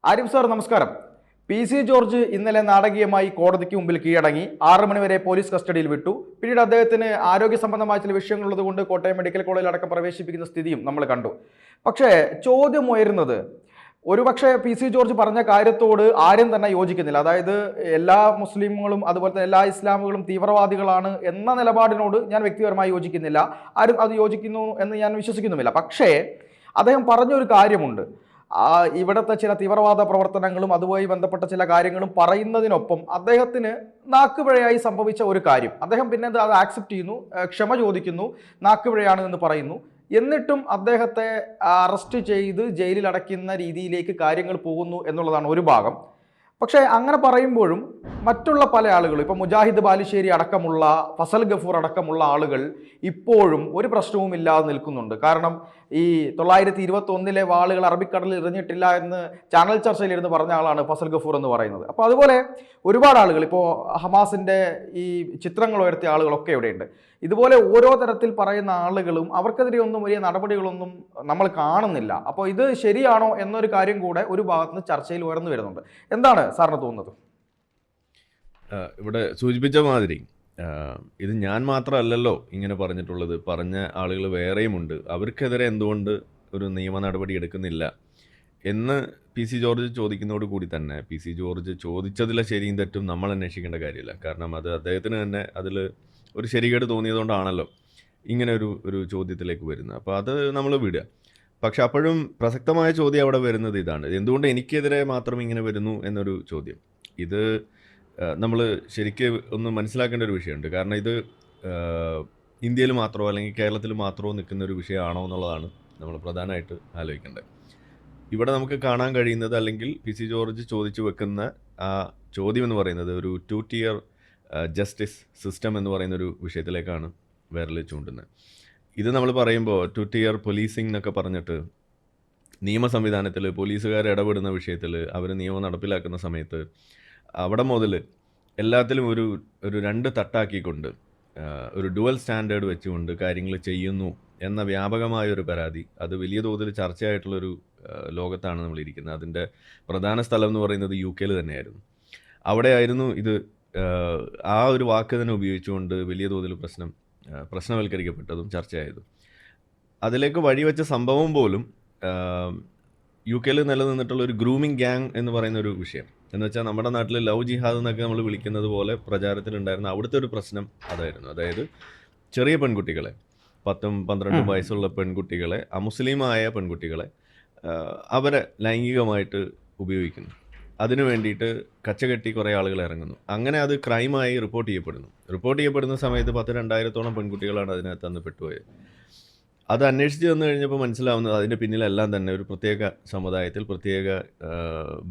Arif sir നമസ്കാരം. PC George ഇന്നലെ നാടകീയമായി കോടതിക്ക് മുമ്പിൽ കീഴടങ്ങി. 6 മണി വരെ പോലീസ് കസ്റ്റഡിയിൽ വിട്ടു. പിന്നീട് അദ്ദേഹത്തിന് ആരോഗ്യ സംബന്ധമായ ചില വിഷയങ്ങളുള്ളതുകൊണ്ട് കോട്ടയം മെഡിക്കൽ കോളേജിൽ അടക്കം പ്രവേശിപ്പിക്കുന്ന സ്ഥിതിയും നമ്മൾ കണ്ടു. പക്ഷേ ചോദ്യം ഉയരുന്നത്, ഒരുപക്ഷെ PC ജോർജ് പറഞ്ഞ കാര്യത്തോട് ആരും തന്നെ യോജിക്കുന്നില്ല. അതായത് എല്ലാ മുസ്ലിമുകളും അതുപോലെ തന്നെ എല്ലാ ഇസ്ലാമുകളും തീവ്രവാദികളാണ് എന്ന നിലപാടിനോട് ഞാൻ വ്യക്തിപരമായി യോജിക്കുന്നില്ല. ആരും അത് യോജിക്കുന്നു എന്ന് ഞാൻ വിശ്വസിക്കുന്നുമില്ല. പക്ഷേ അദ്ദേഹം പറഞ്ഞൊരു കാര്യമുണ്ട്. ഇവിടുത്തെ ചില തീവ്രവാദ പ്രവർത്തനങ്ങളും അതുമായി ബന്ധപ്പെട്ട ചില കാര്യങ്ങളും പറയുന്നതിനൊപ്പം അദ്ദേഹത്തിന് നാക്കുപിഴയായി സംഭവിച്ച ഒരു കാര്യം അദ്ദേഹം പിന്നെ അത് ആക്സെപ്റ്റ് ചെയ്യുന്നു, ക്ഷമ ചോദിക്കുന്നു, നാക്കുപിഴയാണ് എന്ന് പറയുന്നു. എന്നിട്ടും അദ്ദേഹത്തെ അറസ്റ്റ് ചെയ്ത് ജയിലിൽ അടയ്ക്കുന്ന രീതിയിലേക്ക് കാര്യങ്ങൾ പോകുന്നു എന്നുള്ളതാണ് ഒരു ഭാഗം. പക്ഷേ അങ്ങനെ പറയുമ്പോഴും മറ്റുള്ള പല ആളുകളും, ഇപ്പോൾ മുജാഹിദ് ബാലുശ്ശേരി അടക്കമുള്ള, ഫസൽ ഗഫൂർ അടക്കമുള്ള ആളുകൾ ഇപ്പോഴും ഒരു പ്രശ്നവും ഇല്ലാതെ നിൽക്കുന്നുണ്ട്. കാരണം ഈ 921 വാളുകൾ അറബിക്കടലിൽ എറിഞ്ഞിട്ടില്ല എന്ന് ചാനൽ ചർച്ചയിലിരുന്ന് പറഞ്ഞ ആളാണ് ഫസൽ ഗഫൂർ എന്ന് പറയുന്നത്. അപ്പോൾ അതുപോലെ ഒരുപാട് ആളുകൾ, ഇപ്പോൾ ഹമാസിൻ്റെ ഈ ചിത്രങ്ങൾ ഉയർത്തിയ ആളുകളൊക്കെ ഇവിടെയുണ്ട്. ഇതുപോലെ ഓരോ തരത്തിൽ പറയുന്ന ആളുകളും അവർക്കെതിരെ ഒന്നും വലിയ നടപടികളൊന്നും നമ്മൾ കാണുന്നില്ല. അപ്പോൾ ഇത് ശരിയാണോ എന്നൊരു കാര്യം കൂടെ ഒരു ഭാഗത്ത് ചർച്ചയിൽ ഉയർന്നു വരുന്നുണ്ട്. എന്താണ് സാറിന് തോന്നുന്നത്? ഇവിടെ സൂചിപ്പിച്ച മാതിരി ഇത് ഞാൻ മാത്രമല്ലല്ലോ ഇങ്ങനെ പറഞ്ഞിട്ടുള്ളത്, പറഞ്ഞ ആളുകൾ വേറെയുമുണ്ട്. അവർക്കെതിരെ എന്തുകൊണ്ട് ഒരു നിയമ നടപടി എടുക്കുന്നില്ല എന്ന് PC ജോർജ് ചോദിക്കുന്നതോട് കൂടി തന്നെ PC ജോർജ് ചോദിച്ചതിലെ ശരിയും തെറ്റും നമ്മൾ അന്വേഷിക്കേണ്ട കാര്യമില്ല. കാരണം അത് അദ്ദേഹത്തിന് തന്നെ അതിൽ ഒരു ശരികേട് തോന്നിയതുകൊണ്ടാണല്ലോ ഇങ്ങനെ ഒരു ചോദ്യത്തിലേക്ക് വരുന്നത്. അപ്പോൾ അത് നമ്മൾ വിടുക. പക്ഷെ അപ്പോഴും പ്രസക്തമായ ചോദ്യം അവിടെ വരുന്നത് ഇതാണ്: എന്തുകൊണ്ട് എനിക്കെതിരെ മാത്രം ഇങ്ങനെ വരുന്നു എന്നൊരു ചോദ്യം. ഇത് നമ്മൾ ശരിക്കും ഒന്ന് മനസ്സിലാക്കേണ്ട ഒരു വിഷയമുണ്ട്. കാരണം ഇത് ഇന്ത്യയിൽ മാത്രമോ അല്ലെങ്കിൽ കേരളത്തിൽ മാത്രമോ നിൽക്കുന്ന ഒരു വിഷയമാണോ എന്നുള്ളതാണ് നമ്മൾ പ്രധാനമായിട്ട് ആലോചിക്കേണ്ടത്. ഇവിടെ നമുക്ക് കാണാൻ കഴിയുന്നത്, അല്ലെങ്കിൽ PC ജോർജ് ചോദിച്ചു വെക്കുന്ന ആ ചോദ്യം എന്ന് പറയുന്നത് ഒരു 2 tier ജസ്റ്റിസ് സിസ്റ്റം എന്ന് പറയുന്നൊരു വിഷയത്തിലേക്കാണ് വിരൽ ചൂണ്ടുന്നത്. ഇത് നമ്മൾ പറയുമ്പോൾ 2 tier പോലീസിംഗ് എന്നൊക്കെ പറഞ്ഞിട്ട് നിയമ സംവിധാനത്തിൽ പോലീസുകാർ ഇടപെടുന്ന വിഷയത്തിൽ അവർ നിയമം നടപ്പിലാക്കുന്ന സമയത്ത് അവിടെ മുതൽ എല്ലാത്തിലും ഒരു 2 തട്ടാക്കിക്കൊണ്ട് ഒരു ഡുവൽ സ്റ്റാൻഡേർഡ് വെച്ചുകൊണ്ട് കാര്യങ്ങൾ ചെയ്യുന്നു എന്ന വ്യാപകമായൊരു പരാതി, അത് വലിയ തോതിൽ ചർച്ചയായിട്ടുള്ളൊരു ലോകത്താണ് നമ്മളിരിക്കുന്നത്. അതിൻ്റെ പ്രധാന സ്ഥലം എന്ന് പറയുന്നത് UK തന്നെയായിരുന്നു. അവിടെ ആയിരുന്നു ഇത് ആ ഒരു വാക്ക് തന്നെ ഉപയോഗിച്ചുകൊണ്ട് വലിയ തോതിൽ പ്രശ്നവൽക്കരിക്കപ്പെട്ടതും ചർച്ചയായതും. അതിലേക്ക് വഴിവെച്ച സംഭവം പോലും UK നിലനിന്നിട്ടുള്ള ഒരു ഗ്രൂമിങ് ഗ്യാങ് എന്ന് പറയുന്ന ഒരു വിഷയം. എന്ന് വെച്ചാൽ നമ്മുടെ നാട്ടിൽ ലവ് ജിഹാദ് എന്നൊക്കെ നമ്മൾ വിളിക്കുന്നത് പോലെ പ്രചാരത്തിലുണ്ടായിരുന്ന അവിടുത്തെ ഒരു പ്രശ്നം അതായിരുന്നു. അതായത് ചെറിയ പെൺകുട്ടികളെ, 10-12 വയസ്സുള്ള പെൺകുട്ടികളെ, അമുസ്ലിമായ പെൺകുട്ടികളെ അവരെ ലൈംഗികമായിട്ട് ഉപയോഗിക്കുന്നു. അതിനു വേണ്ടിയിട്ട് കച്ചകെട്ടി കുറേ ആളുകൾ ഇറങ്ങുന്നു. അങ്ങനെ അത് ക്രൈമായി റിപ്പോർട്ട് ചെയ്യപ്പെടുന്ന സമയത്ത് 10,000-2000 പെൺകുട്ടികളാണ് അതിനകത്ത് അന്ന് പെട്ടുപോയത്. അത് അന്വേഷിച്ച് വന്നു കഴിഞ്ഞപ്പോൾ മനസ്സിലാവുന്നത് അതിൻ്റെ പിന്നിലെല്ലാം തന്നെ ഒരു പ്രത്യേക സമുദായത്തിൽ പ്രത്യേക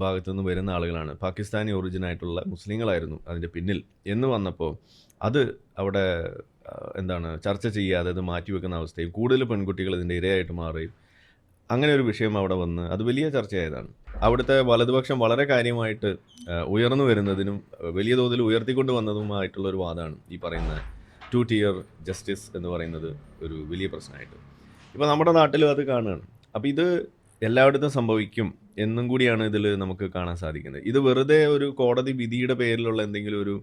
ഭാഗത്തു നിന്ന് വരുന്ന ആളുകളാണ്, പാകിസ്ഥാനി ഒറിജിനായിട്ടുള്ള മുസ്ലിങ്ങളായിരുന്നു അതിൻ്റെ പിന്നിൽ എന്ന് വന്നപ്പോൾ അത് അവിടെ ചർച്ച ചെയ്യാതെ അത് മാറ്റിവെക്കുന്ന അവസ്ഥയും കൂടുതൽ പെൺകുട്ടികൾ ഇതിൻ്റെ ഇരയായിട്ട് മാറുകയും അങ്ങനെ ഒരു വിഷയം അവിടെ വന്ന് അത് വലിയ ചർച്ചയായതാണ്. അവിടുത്തെ വലതുപക്ഷം വളരെ കാര്യമായിട്ട് ഉയർന്നു വരുന്നതിനും വലിയ തോതിൽ ഉയർത്തിക്കൊണ്ട് വന്നതുമായിട്ടുള്ളൊരു വാദമാണ് ഈ പറയുന്ന 2 tier ജസ്റ്റിസ് എന്ന് പറയുന്നത് ഒരു വലിയ പ്രശ്നമായിട്ട്. ഇപ്പോൾ നമ്മുടെ നാട്ടിലും അത് കാണുകയാണ്. അപ്പോൾ ഇത് എല്ലായിടത്തും സംഭവിക്കും എന്നും കൂടിയാണ് ഇതിൽ നമുക്ക് കാണാൻ സാധിക്കുന്നത്. ഇത് വെറുതെ ഒരു കോടതി വിധിയുടെ പേരിലുള്ള എന്തെങ്കിലും ഒരു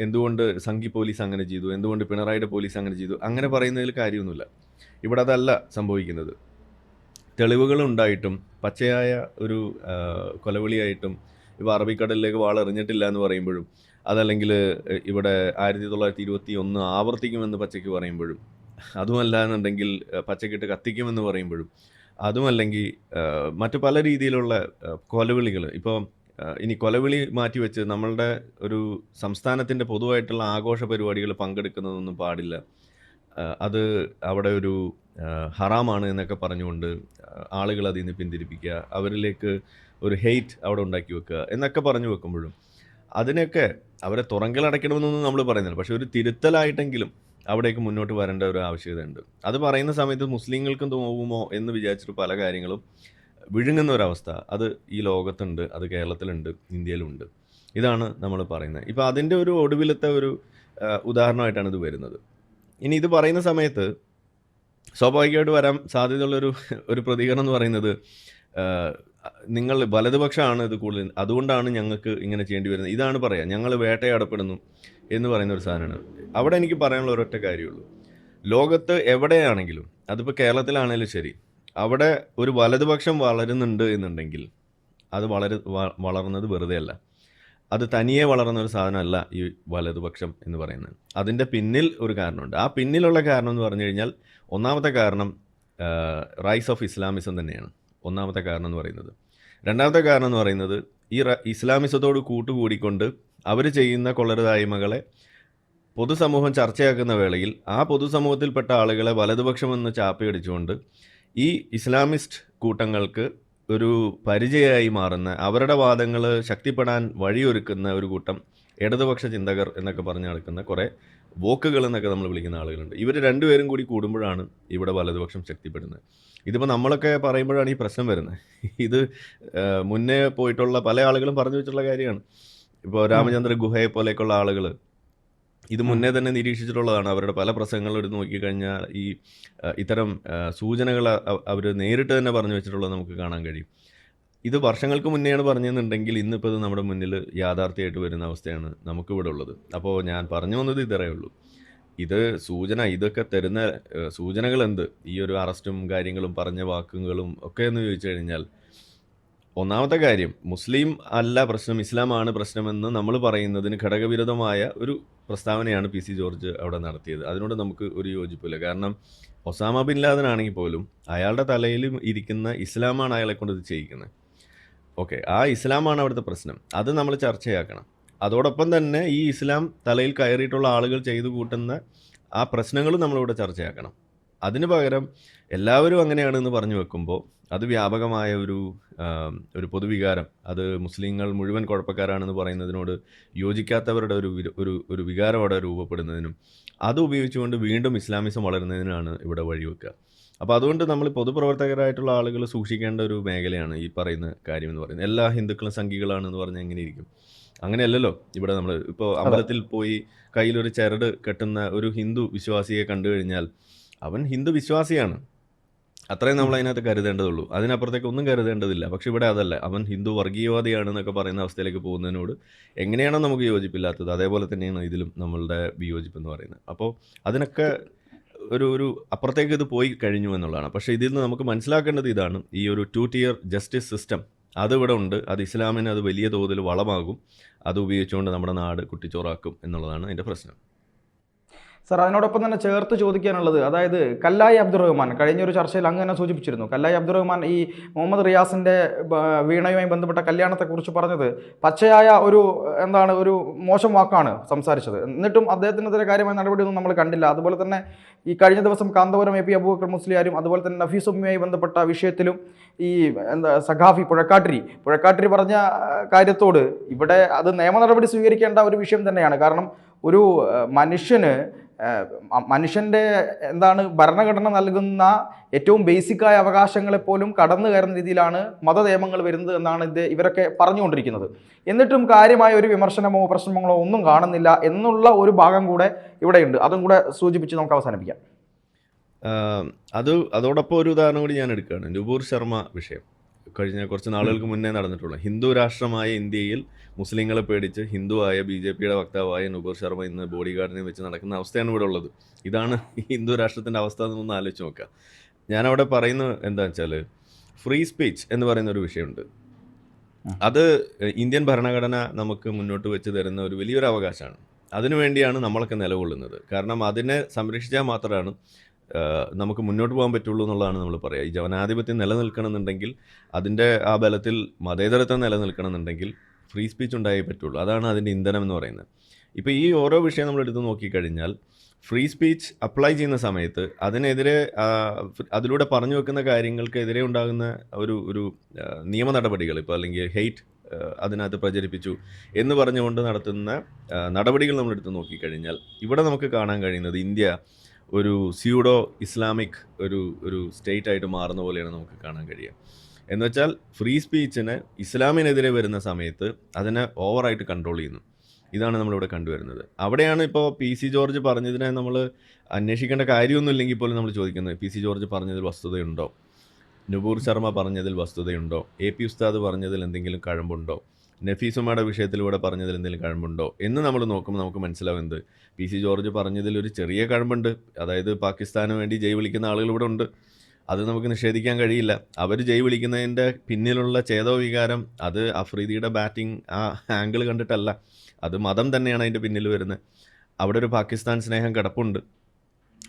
എന്തുകൊണ്ട് സംഘി പോലീസ് അങ്ങനെ ചെയ്തു, എന്തുകൊണ്ട് പിണറായിയുടെ പോലീസ് അങ്ങനെ ചെയ്തു, അങ്ങനെ പറയുന്നതിൽ കാര്യമൊന്നുമില്ല. ഇവിടെ അതല്ല സംഭവിക്കുന്നത്. തെളിവുകളുണ്ടായിട്ടും പച്ചയായ ഒരു കൊലവിളിയായിട്ടും ഇപ്പോൾ അറബിക്കടലിലേക്ക് വാളെറിഞ്ഞിട്ടില്ല എന്ന് പറയുമ്പോഴും, അതല്ലെങ്കിൽ ഇവിടെ 1921 ആവർത്തിക്കുമെന്ന് പച്ചയ്ക്ക് പറയുമ്പോഴും, അതുമല്ല എന്നുണ്ടെങ്കിൽ പച്ചക്കിട്ട് കത്തിക്കുമെന്ന് പറയുമ്പോഴും, അതുമല്ലെങ്കിൽ മറ്റു പല രീതിയിലുള്ള കൊലവിളികൾ. ഇപ്പോൾ ഇനി കൊലവിളി മാറ്റിവെച്ച് നമ്മളുടെ ഒരു സംസ്ഥാനത്തിൻ്റെ പൊതുവായിട്ടുള്ള ആഘോഷ പരിപാടികൾ പങ്കെടുക്കുന്നതൊന്നും പാടില്ല, അത് അവിടെ ഒരു ഹറാമാണ് എന്നൊക്കെ പറഞ്ഞുകൊണ്ട് ആളുകൾ അതിൽ നിന്ന് പിന്തിരിപ്പിക്കുക, അവരിലേക്ക് ഒരു ഹെയ്റ്റ് അവിടെ ഉണ്ടാക്കി വെക്കുക എന്നൊക്കെ പറഞ്ഞു വെക്കുമ്പോഴും അതിനൊക്കെ അവരെ തുറങ്കലടയ്ക്കണമെന്നൊന്നും നമ്മൾ പറയുന്നില്ല. പക്ഷെ ഒരു തിരുത്തലായിട്ടെങ്കിലും അവിടേക്ക് മുന്നോട്ട് വരേണ്ട ഒരു ആവശ്യകതയുണ്ട്. അത് പറയുന്ന സമയത്ത് മുസ്ലിങ്ങൾക്കും തോന്നുമോ എന്ന് വിചാരിച്ചിട്ട് പല കാര്യങ്ങളും വിഴുങ്ങുന്ന ഒരവസ്ഥ അത് ഈ ലോകത്തുണ്ട്, അത് കേരളത്തിലുണ്ട്, ഇന്ത്യയിലുണ്ട്. ഇതാണ് നമ്മൾ പറയുന്നത്. ഇപ്പോൾ അതിൻ്റെ ഒരു ഒടുവിലത്തെ ഒരു ഉദാഹരണമായിട്ടാണ് ഇത് വരുന്നത്. ഇനി ഇത് പറയുന്ന സമയത്ത് സ്വാഭാവികമായിട്ട് വരാൻ സാധ്യതയുള്ളൊരു പ്രതികരണം എന്ന് പറയുന്നത് നിങ്ങൾ വലതുപക്ഷമാണ് ഇത് കൂടുതൽ, അതുകൊണ്ടാണ് ഞങ്ങൾക്ക് ഇങ്ങനെ ചെയ്യേണ്ടി വരുന്നത്, ഇതാണ് പറയാം, ഞങ്ങൾ വേട്ടയാടപ്പെടുന്നു എന്ന് പറയുന്ന ഒരു സാധനമാണ്. അവിടെ എനിക്ക് പറയാനുള്ള ഒരൊറ്റ കാര്യമുള്ളൂ. ലോകത്ത് എവിടെയാണെങ്കിലും, അതിപ്പോൾ കേരളത്തിലാണെങ്കിലും ശരി, അവിടെ ഒരു വലതുപക്ഷം വളരുന്നുണ്ട് എന്നുണ്ടെങ്കിൽ അത് വളർന്നത് വെറുതെ അല്ല. അത് തനിയെ വളർന്ന ഒരു സാധനമല്ല ഈ വലതുപക്ഷം എന്ന് പറയുന്നത്. അതിൻ്റെ പിന്നിൽ ഒരു കാരണമുണ്ട്. ആ പിന്നിലുള്ള കാരണം എന്ന് പറഞ്ഞു കഴിഞ്ഞാൽ, ഒന്നാമത്തെ കാരണം റൈസ് ഓഫ് ഇസ്ലാമിസം തന്നെയാണ് ഒന്നാമത്തെ കാരണം എന്ന് പറയുന്നത്. രണ്ടാമത്തെ കാരണം എന്ന് പറയുന്നത്, ഈ ഇസ്ലാമിസത്തോട് കൂട്ടുകൂടിക്കൊണ്ട് അവർ ചെയ്യുന്ന കൊള്ളരുതായ്മകളെ പൊതുസമൂഹം ചർച്ചയാക്കുന്ന വേളയിൽ ആ പൊതുസമൂഹത്തിൽപ്പെട്ട ആളുകളെ വലതുപക്ഷമെന്ന് ചാപ്പയടിച്ചുകൊണ്ട് ഈ ഇസ്ലാമിസ്റ്റ് കൂട്ടങ്ങൾക്ക് ഒരു പരിചയമായി മാറുന്ന, അവരുടെ വാദങ്ങൾ ശക്തിപ്പെടാൻ വഴിയൊരുക്കുന്ന ഒരു കൂട്ടം ഇടതുപക്ഷ ചിന്തകർ എന്നൊക്കെ പറഞ്ഞ് നടക്കുന്ന കുറേ വോക്കുകൾ എന്നൊക്കെ നമ്മൾ വിളിക്കുന്ന ആളുകളുണ്ട്. ഇവർ രണ്ടുപേരും കൂടി കൂടുമ്പോഴാണ് ഇവിടെ വലതുപക്ഷം ശക്തിപ്പെടുന്നത്. ഇതിപ്പോൾ നമ്മളൊക്കെ പറയുമ്പോഴാണ് ഈ പ്രശ്നം വരുന്നത്. ഇത് മുന്നേ പോയിട്ടുള്ള പല ആളുകളും പറഞ്ഞു വെച്ചിട്ടുള്ള കാര്യമാണ്. ഇപ്പോൾ രാമചന്ദ്ര ഗുഹയെ പോലെയൊക്കെയുള്ള ആളുകൾ ഇത് മുന്നേ തന്നെ നിരീക്ഷിച്ചിട്ടുള്ളതാണ്. അവരുടെ പല പ്രസംഗങ്ങളും എടുത്ത് നോക്കിക്കഴിഞ്ഞാൽ ഈ ഇത്തരം സൂചനകൾ അവർ നേരിട്ട് തന്നെ പറഞ്ഞു വെച്ചിട്ടുള്ളത് നമുക്ക് കാണാൻ കഴിയും. ഇത് വർഷങ്ങൾക്ക് മുന്നെയാണ് പറഞ്ഞതെന്നുണ്ടെങ്കിൽ ഇന്നിപ്പോൾ ഇത് നമ്മുടെ മുന്നിൽ യാഥാർത്ഥ്യമായിട്ട് വരുന്ന അവസ്ഥയാണ് നമുക്കിവിടെ ഉള്ളത്. അപ്പോൾ ഞാൻ പറഞ്ഞു വന്നത് ഇതേ ഉള്ളൂ. ഇത് ഇതൊക്കെ തരുന്ന സൂചനകൾ എന്ത്? ഈ ഒരു അറസ്റ്റും കാര്യങ്ങളും പറഞ്ഞ വാക്കുകളും ഒക്കെ എന്ന് ചോദിച്ചു കഴിഞ്ഞാൽ, ഒന്നാമത്തെ കാര്യം, മുസ്ലിം അല്ല പ്രശ്നം, ഇസ്ലാമാണ് പ്രശ്നമെന്ന് നമ്മൾ പറയുന്നതിന് ഘടകവിരുദ്ധമായ ഒരു പ്രസ്താവനയാണ് പി സി ജോർജ് അവിടെ നടത്തിയത്. അതിനോട് നമുക്ക് ഒരു യോജിപ്പില്ല. കാരണം ഒസാമ ബിൻ ലാദൻ ആണെങ്കിൽ പോലും അയാളുടെ തലയിൽ ഇരിക്കുന്ന ഇസ്ലാമാണ് അയാളെ കൊണ്ട് ഇത് ചെയ്യിക്കുന്നത്. ഓക്കെ, ആ ഇസ്ലാമാണ് അവിടുത്തെ പ്രശ്നം. അത് നമ്മൾ ചർച്ചയാക്കണം. അതോടൊപ്പം തന്നെ ഈ ഇസ്ലാം തലയിൽ കയറിയിട്ടുള്ള ആളുകൾ ചെയ്തു കൂട്ടുന്ന ആ പ്രശ്നങ്ങളും നമ്മളിവിടെ ചർച്ചയാക്കണം. അതിന് പകരം എല്ലാവരും അങ്ങനെയാണെന്ന് പറഞ്ഞു വെക്കുമ്പോൾ അത് വ്യാപകമായ ഒരു പൊതുവികാരം, അത് മുസ്ലിങ്ങൾ മുഴുവൻ കുഴപ്പക്കാരാണെന്ന് പറയുന്നതിനോട് യോജിക്കാത്തവരുടെ ഒരു വികാരം അവിടെ രൂപപ്പെടുന്നതിനും അത് ഉപയോഗിച്ചുകൊണ്ട് വീണ്ടും ഇസ്ലാമിസം വളരുന്നതിനാണ് ഇവിടെ വഴിവെക്കുക. അപ്പോൾ അതുകൊണ്ട് നമ്മൾ പൊതുപ്രവർത്തകരായിട്ടുള്ള ആളുകൾ സൂക്ഷിക്കേണ്ട ഒരു മേഖലയാണ് ഈ പറയുന്ന കാര്യം എന്ന് പറയുന്നത്. എല്ലാ ഹിന്ദുക്കളും സംഘികളാണെന്ന് പറഞ്ഞാൽ എങ്ങനെ ഇരിക്കും? അങ്ങനെയല്ലല്ലോ. ഇവിടെ നമ്മൾ ഇപ്പോൾ അമ്പലത്തിൽ പോയി കയ്യിലൊരു ചരട് കെട്ടുന്ന ഒരു ഹിന്ദു വിശ്വാസിയെ കണ്ടു കഴിഞ്ഞാൽ അവൻ ഹിന്ദു വിശ്വാസിയാണ്, അത്രയും നമ്മൾ അതിനകത്ത് കരുതേണ്ടതുള്ളൂ. അതിനപ്പുറത്തേക്ക് ഒന്നും കരുതേണ്ടതില്ല. പക്ഷെ ഇവിടെ അതല്ല, അവൻ ഹിന്ദു വർഗീയവാദിയാണെന്നൊക്കെ പറയുന്ന അവസ്ഥയിലേക്ക് പോകുന്നതിനോട് എങ്ങനെയാണോ നമുക്ക് യോജിപ്പില്ലാത്തത്, അതേപോലെ തന്നെയാണ് ഇതിലും നമ്മളുടെ വിയോജിപ്പ് എന്ന് പറയുന്നത്. അപ്പോൾ അതിനൊക്കെ ഒരു അപ്പുറത്തേക്ക് ഇത് പോയി കഴിഞ്ഞു എന്നുള്ളതാണ്. പക്ഷേ ഇതിൽ നിന്ന് നമുക്ക് മനസ്സിലാക്കേണ്ടത് ഇതാണ്, ഈ ഒരു 2 tier ജസ്റ്റിസ് സിസ്റ്റം അതിവിടെ ഉണ്ട്. അത് ഇസ്ലാമിന് അത് വലിയ തോതിൽ വളമാകും. അത് ഉപയോഗിച്ചുകൊണ്ട് നമ്മുടെ നാട് കുട്ടിച്ചോറാക്കും എന്നുള്ളതാണ് അതിൻ്റെ പ്രശ്നം. സാർ, അതിനോടൊപ്പം തന്നെ ചേർത്ത് ചോദിക്കാനുള്ളത്, അതായത് കല്ലായി അബ്ദുറഹ്മാൻ കഴിഞ്ഞൊരു ചർച്ചയിൽ അങ്ങനെ സൂചിപ്പിച്ചിരുന്നു. കല്ലായി അബ്ദുറഹ്മാൻ ഈ മുഹമ്മദ് റിയാസിൻ്റെ വീണയുമായി ബന്ധപ്പെട്ട കല്യാണത്തെക്കുറിച്ച് പറഞ്ഞത് പച്ചയായ ഒരു മോശം വാക്കാണ് സംസാരിച്ചത്. എന്നിട്ടും അദ്ദേഹത്തിനെതിരെ കാര്യമായ നടപടിയൊന്നും നമ്മൾ കണ്ടില്ല. അതുപോലെ തന്നെ ഈ കഴിഞ്ഞ ദിവസം കാന്തപുരം എ പി അബൂബക്കർ മുസ്ലിയാരും അതുപോലെ തന്നെ നഫീസ് ഉമ്മയുമായി ബന്ധപ്പെട്ട വിഷയത്തിലും ഈ സഖാഫി പുഴക്കാട്ടിരി പറഞ്ഞ കാര്യത്തോട് ഇവിടെ അത് നിയമ നടപടി സ്വീകരിക്കേണ്ട ഒരു വിഷയം തന്നെയാണ്. കാരണം ഒരു മനുഷ്യൻ്റെ ഭരണഘടന നൽകുന്ന ഏറ്റവും ബേസിക്കായ അവകാശങ്ങളെപ്പോലും കടന്നു കയറുന്ന രീതിയിലാണ് മതനിയമങ്ങൾ വരുന്നത് എന്നാണ് ഇവരൊക്കെ പറഞ്ഞുകൊണ്ടിരിക്കുന്നത്. എന്നിട്ടും കാര്യമായ ഒരു വിമർശനമോ പ്രശ്നങ്ങളോ ഒന്നും കാണുന്നില്ല എന്നുള്ള ഒരു ഭാഗം കൂടെ ഇവിടെയുണ്ട്. അതും കൂടെ സൂചിപ്പിച്ച് നമുക്ക് അവസാനിപ്പിക്കാം. അതോടൊപ്പം ഒരു ഉദാഹരണം കൂടി ഞാൻ എടുക്കുകയാണ്. നുപൂർ ശർമ്മ വിഷയം കഴിഞ്ഞ കുറച്ച് നാളുകൾക്ക് മുന്നേ നടന്നിട്ടുള്ള ഹിന്ദു രാഷ്ട്രമായ ഇന്ത്യയിൽ മുസ്ലിങ്ങളെ പേടിച്ച് ഹിന്ദുവായ BJPയുടെ വക്താവായ നുപൂർ ശർമ്മ ഇന്ന് ബോഡി ഗാർഡിനെ വെച്ച് നടക്കുന്ന അവസ്ഥയാണ് ഇവിടെ ഉള്ളത്. ഇതാണ് ഹിന്ദു രാഷ്ട്രത്തിൻ്റെ അവസ്ഥ എന്നൊന്ന് ആലോചിച്ച് നോക്കുക. ഞാനവിടെ പറയുന്നത് എന്താണെന്ന് വെച്ചാൽ, ഫ്രീ സ്പീച്ച് എന്ന് പറയുന്ന ഒരു വിഷയമുണ്ട്. അത് ഇന്ത്യൻ ഭരണഘടന നമുക്ക് മുന്നോട്ട് വെച്ച് തരുന്ന ഒരു വലിയൊരു അവകാശമാണ്. അതിനുവേണ്ടിയാണ് നമ്മളൊക്കെ നിലകൊള്ളുന്നത്. കാരണം അതിനെ സംരക്ഷിച്ചാൽ മാത്രമാണ് നമുക്ക് മുന്നോട്ട് പോകാൻ പറ്റുള്ളൂ എന്നുള്ളതാണ് നമ്മൾ പറയുക. ഈ ജനാധിപത്യം നിലനിൽക്കണമെന്നുണ്ടെങ്കിൽ, അതിൻ്റെ ആ ബലത്തിൽ മതേതരത്വം നിലനിൽക്കണമെന്നുണ്ടെങ്കിൽ ഫ്രീ സ്പീച്ച് ഉണ്ടായേ പറ്റുള്ളൂ. അതാണ് അതിൻ്റെ ഇന്ധനം എന്ന് പറയുന്നത്. ഇപ്പോൾ ഈ ഓരോ വിഷയം നമ്മൾ എടുത്ത് നോക്കിക്കഴിഞ്ഞാൽ, ഫ്രീ സ്പീച്ച് അപ്ലൈ ചെയ്യുന്ന സമയത്ത് അതിനെതിരെ അതിലൂടെ പറഞ്ഞു വെക്കുന്ന കാര്യങ്ങൾക്കെതിരെ ഉണ്ടാകുന്ന ഒരു നിയമ നടപടികൾ, ഇപ്പോൾ അല്ലെങ്കിൽ ഹെയ്റ്റ് അതിനകത്ത് പ്രചരിപ്പിച്ചു എന്ന് പറഞ്ഞുകൊണ്ട് നടത്തുന്ന നടപടികൾ നമ്മളെടുത്ത് നോക്കിക്കഴിഞ്ഞാൽ ഇവിടെ നമുക്ക് കാണാൻ കഴിയുന്നത് ഇന്ത്യ ഒരു സ്യൂഡോ ഇസ്ലാമിക് ഒരു സ്റ്റേറ്റ് ആയിട്ട് മാറുന്ന പോലെയാണ് നമുക്ക് കാണാൻ കഴിയുക. എന്നുവെച്ചാൽ ഫ്രീ സ്പീച്ചിന് ഇസ്ലാമിനെതിരെ വരുന്ന സമയത്ത് അതിനെ ഓവറായിട്ട് കൺട്രോൾ ചെയ്യുന്നു. ഇതാണ് നമ്മളിവിടെ കണ്ടുവരുന്നത്. അവിടെയാണ് ഇപ്പോൾ PC ജോർജ് പറഞ്ഞതിനെ നമ്മൾ അന്വേഷിക്കേണ്ട കാര്യമൊന്നും ഇല്ലെങ്കിൽ പോലും നമ്മൾ ചോദിക്കുന്നത്, PC ജോർജ് പറഞ്ഞതിൽ വസ്തുതയുണ്ടോ? നുപൂർ ശർമ്മ പറഞ്ഞതിൽ വസ്തുതയുണ്ടോ, AP ഉസ്താദ് പറഞ്ഞതിൽ എന്തെങ്കിലും കഴമ്പുണ്ടോ, നഫീസുമ്മയുടെ വിഷയത്തിലൂടെ പറഞ്ഞതിൽ എന്തെങ്കിലും കഴമ്പുണ്ടോ എന്ന് നമ്മൾ നോക്കുമ്പോൾ നമുക്ക് മനസ്സിലാവും എന്ത് PC ജോർജ് പറഞ്ഞതിൽ ഒരു ചെറിയ കഴമ്പുണ്ട്. അതായത് പാകിസ്ഥാന് വേണ്ടി ജയ് വിളിക്കുന്ന ആളുകൾ ഇവിടെ ഉണ്ട്, അത് നമുക്ക് നിഷേധിക്കാൻ കഴിയില്ല. അവർ ജയ് വിളിക്കുന്നതിൻ്റെ പിന്നിലുള്ള ചേതോ വികാരം അത് അഫ്രീദിയുടെ ബാറ്റിംഗ് ആ ആംഗിൾ കണ്ടിട്ടല്ല, അത് മതം തന്നെയാണ് അതിൻ്റെ പിന്നിൽ വരുന്നത്. അവിടെ ഒരു പാകിസ്ഥാൻ സ്നേഹം കിടപ്പുണ്ട്.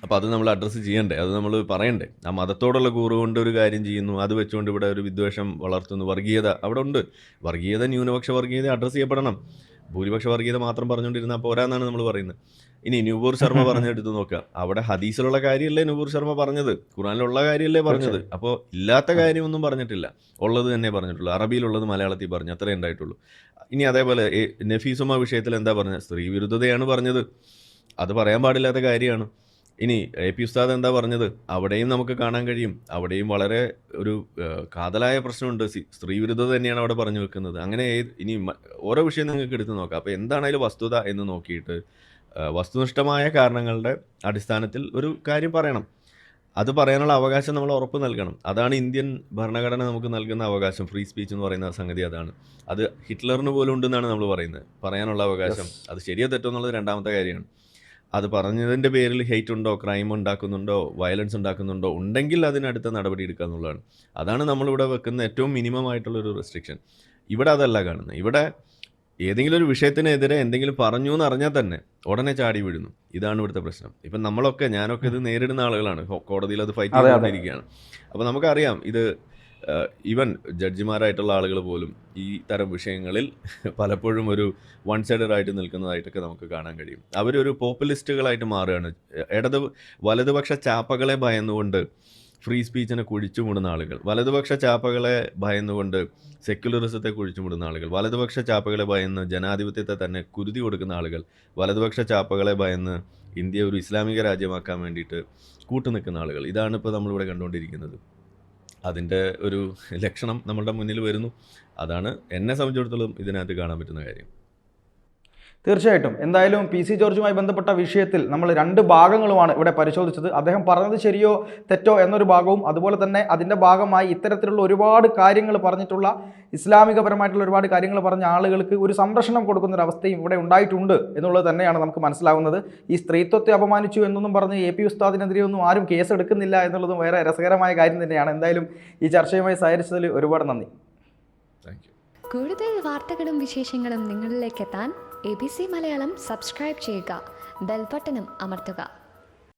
അപ്പോൾ അത് നമ്മൾ അഡ്രസ്സ് ചെയ്യണ്ടേ, അത് നമ്മൾ പറയണ്ടേ. ആ മതത്തോടുള്ള കൂറ് കൊണ്ട് ഒരു കാര്യം ചെയ്യുന്നു, അത് വെച്ചുകൊണ്ട് ഇവിടെ ഒരു വിദ്വേഷം വളർത്തുന്നു, വർഗീയത അവിടെ ഉണ്ട്. വർഗീയത, ന്യൂനപക്ഷ വർഗീയത അഡ്രസ്സ് ചെയ്യപ്പെടണം. ഭൂരിപക്ഷ വർഗീയത മാത്രം പറഞ്ഞുകൊണ്ടിരുന്നാൽ പോരാന്നാണ് നമ്മൾ പറയുന്നത്. ഇനി നുപൂർ ശർമ്മ പറഞ്ഞെടുത്ത് നോക്കുക, അവിടെ ഹദീസിലുള്ള കാര്യമല്ലേ നുപൂർ ശർമ്മ പറഞ്ഞത്, ഖുറാനിലുള്ള കാര്യമല്ലേ പറഞ്ഞത്. അപ്പോൾ ഇല്ലാത്ത കാര്യമൊന്നും പറഞ്ഞിട്ടില്ല, ഉള്ളത് തന്നെ പറഞ്ഞിട്ടുള്ളൂ. അറബിയിലുള്ളത് മലയാളത്തിൽ പറഞ്ഞു, അത്രേ ഉണ്ടായിട്ടുള്ളൂ. ഇനി അതേപോലെ നഫീസുമ്മ വിഷയത്തിൽ എന്താ പറഞ്ഞത്, സ്ത്രീ വിരുദ്ധതയാണ് പറഞ്ഞത്, അത് പറയാൻ പാടില്ലാത്ത കാര്യമാണ്. ഇനി AP ഉസ്താദ് എന്താ പറഞ്ഞത്, അവിടെയും നമുക്ക് കാണാൻ കഴിയും, അവിടെയും വളരെ ഒരു കാതലായ പ്രശ്നമുണ്ട്. സ്ത്രീ വിരുദ്ധത തന്നെയാണ് അവിടെ പറഞ്ഞു വെക്കുന്നത്. അങ്ങനെ ഇനി ഓരോ വിഷയം നിങ്ങൾക്ക് എടുത്ത് നോക്കാം. അപ്പോൾ എന്താണ് അതിൽ വസ്തുത എന്ന് നോക്കിയിട്ട് വസ്തുനിഷ്ഠമായ കാരണങ്ങളുടെ അടിസ്ഥാനത്തിൽ ഒരു കാര്യം പറയണം. അത് പറയാനുള്ള അവകാശം നമ്മൾ ഉറപ്പ് നൽകണം. അതാണ് ഇന്ത്യൻ ഭരണഘടന നമുക്ക് നൽകുന്ന അവകാശം. ഫ്രീ സ്പീച്ച് എന്ന് പറയുന്ന സംഗതി അതാണ്. അത് ഹിറ്റ്ലറിന് പോലും ഉണ്ടെന്നാണ് നമ്മൾ പറയുന്നത്, പറയാനുള്ള അവകാശം. അത് ശരിയോ തെറ്റോ എന്നുള്ളത് രണ്ടാമത്തെ കാര്യമാണ്. അത് പറഞ്ഞതിൻ്റെ പേരിൽ ഹെയ്റ്റ് ഉണ്ടോ, ക്രൈം ഉണ്ടാക്കുന്നുണ്ടോ, വയലൻസ് ഉണ്ടാക്കുന്നുണ്ടോ, ഉണ്ടെങ്കിൽ അതിനടുത്ത നടപടി എടുക്കുക എന്നുള്ളതാണ്. അതാണ് നമ്മളിവിടെ വെക്കുന്ന ഏറ്റവും മിനിമം ആയിട്ടുള്ളൊരു റെസ്ട്രിക്ഷൻ. ഇവിടെ അതല്ല കാണുന്നത്. ഇവിടെ ഏതെങ്കിലും ഒരു വിഷയത്തിനെതിരെ എന്തെങ്കിലും പറഞ്ഞു എന്ന് അറിഞ്ഞാൽ തന്നെ ഉടനെ ചാടി വീഴുന്നു. ഇതാണ് ഇവിടുത്തെ പ്രശ്നം. ഇപ്പം ഞാനൊക്കെ ഇത് നേരിടുന്ന ആളുകളാണ്, കോടതിയിൽ അത് ഫൈറ്റ് ചെയ്തുകൊണ്ടിരിക്കുകയാണ്. അപ്പോൾ നമുക്കറിയാം ഇത് ഈവൻ ജഡ്ജിമാരായിട്ടുള്ള ആളുകൾ പോലും ഈ തരം വിഷയങ്ങളിൽ പലപ്പോഴും ഒരു വൺ സൈഡഡ് ആയിട്ട് നിൽക്കുന്നതായിട്ടൊക്കെ നമുക്ക് കാണാൻ കഴിയും. അവരൊരു പോപ്പുലിസ്റ്റുകളായിട്ട് മാറുകയാണ്. വലതുപക്ഷ ചാപ്പകളെ ഭയന്നുകൊണ്ട് ഫ്രീ സ്പീച്ചിനെ കുഴിച്ചുമൂടുന്ന ആളുകൾ, വലതുപക്ഷ ചാപ്പകളെ ഭയന്നുകൊണ്ട് സെക്യുലറിസത്തെ കുഴിച്ചുമൂടുന്ന ആളുകൾ, വലതുപക്ഷ ചാപ്പകളെ ഭയന്ന് ജനാധിപത്യത്തെ തന്നെ കുരുതി കൊടുക്കുന്ന ആളുകൾ, വലതുപക്ഷ ചാപ്പകളെ ഭയന്ന് ഇന്ത്യ ഒരു ഇസ്ലാമിക രാജ്യമാക്കാൻ വേണ്ടിയിട്ട് കൂട്ടുനിൽക്കുന്ന ആളുകൾ, ഇതാണ് ഇപ്പോൾ നമ്മളിവിടെ കണ്ടുകൊണ്ടിരിക്കുന്നത്. അതിൻ്റെ ഒരു ലക്ഷണം നമ്മളുടെ മുന്നിൽ വരുന്നു. അതാണ് എന്നെ സംബന്ധിച്ചിടത്തോളം ഇതിനകത്ത് കാണാൻ പറ്റുന്ന കാര്യം. തീർച്ചയായിട്ടും. എന്തായാലും PC ജോർജുമായി ബന്ധപ്പെട്ട വിഷയത്തിൽ നമ്മൾ രണ്ട് ഭാഗങ്ങളുമാണ് ഇവിടെ പരിശോധിച്ചത്. അദ്ദേഹം പറഞ്ഞത് ശരിയോ തെറ്റോ എന്നൊരു ഭാഗവും, അതുപോലെ തന്നെ അതിൻ്റെ ഭാഗമായി ഇത്തരത്തിലുള്ള ഒരുപാട് കാര്യങ്ങൾ പറഞ്ഞിട്ടുള്ള, ഇസ്ലാമികപരമായിട്ടുള്ള ഒരുപാട് കാര്യങ്ങൾ പറഞ്ഞ ആളുകൾക്ക് ഒരു സംരക്ഷണം കൊടുക്കുന്ന ഒരു അവസ്ഥയും ഇവിടെ ഉണ്ടായിട്ടുണ്ട് എന്നുള്ളത് തന്നെയാണ് നമുക്ക് മനസ്സിലാവുന്നത്. ഈ സ്ത്രീത്വത്തെ അപമാനിച്ചു എന്നൊന്നും പറഞ്ഞ് AP ഉസ്താദിനെതിരെ ഒന്നും ആരും കേസ് എടുക്കുന്നില്ല എന്നുള്ളതും വേറെ രസകരമായ കാര്യം തന്നെയാണ്. എന്തായാലും ഈ ചർച്ചയുമായി സഹകരിച്ചതിൽ ഒരുപാട് നന്ദി. Thank you. കൂടുതൽ വാർത്തകളും വിശേഷങ്ങളും നിങ്ങളിലേക്ക് എത്താൻ ABC മലയാളം സബ്സ്ക്രൈബ് ചെയ്യുക, ബെൽ ബട്ടണും അമർത്തുക.